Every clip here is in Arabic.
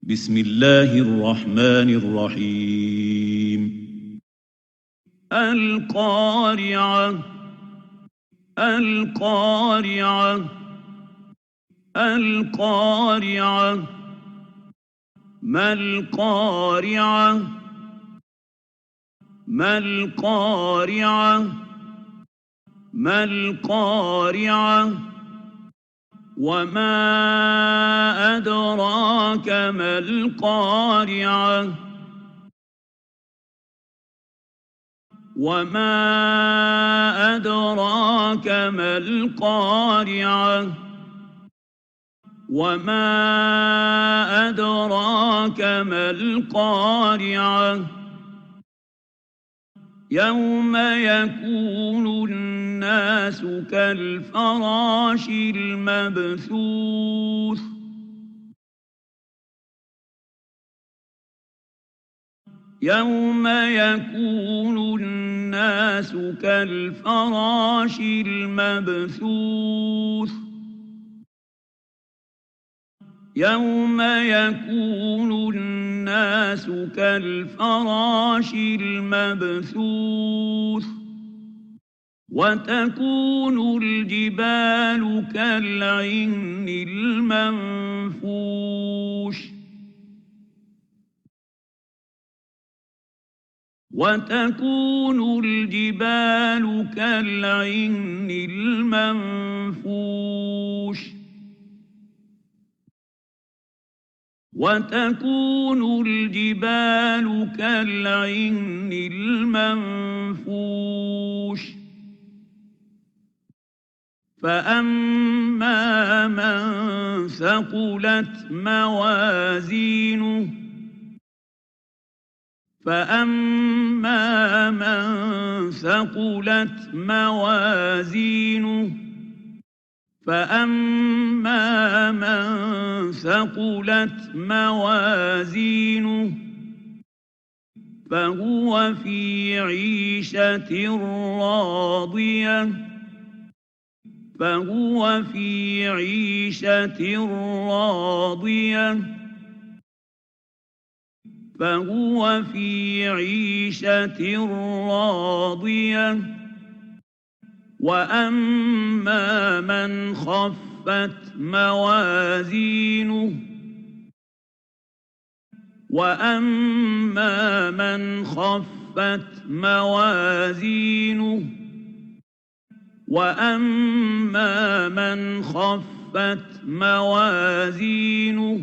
بسم الله الرحمن الرحيم القارعة القارعة القارعة ما القارعة ما القارعة ما القارعة وما أدراك ما القارعة وما أدراك ما القارعة وما أدراك ما القارعة يوم يكون الناس كالفراش المبثوث يوم يكون الناس كالفراش المبثوث يوم يكون الناس كالفراش المبثوث وتكون الجبال كالعهن المنفوش وتكون الجبال كالعهن المنفوش وتكون الجبال كالعهن المنفوش فأما من ثقلت موازينه فأما من ثقلت موازينه فأما من ثقلت موازينه فهو في عيشة راضية فهو في عيشة راضية فهو في عيشة راضية وأما من خفت موازينه وأما من خفت موازينه وأما من خفت موازينه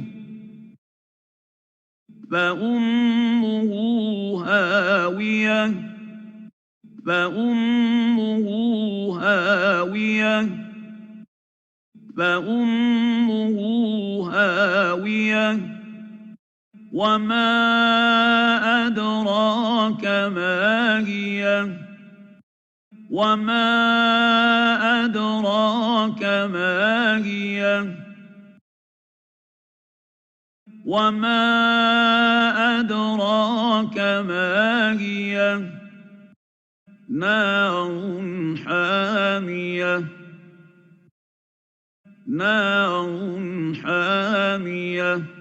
فأمه هاوية فأمه هاوية فأمه هاوية وما أدراك ما هي وما أدراك ما هي وما أدراك ما هي نار حامية نار حامية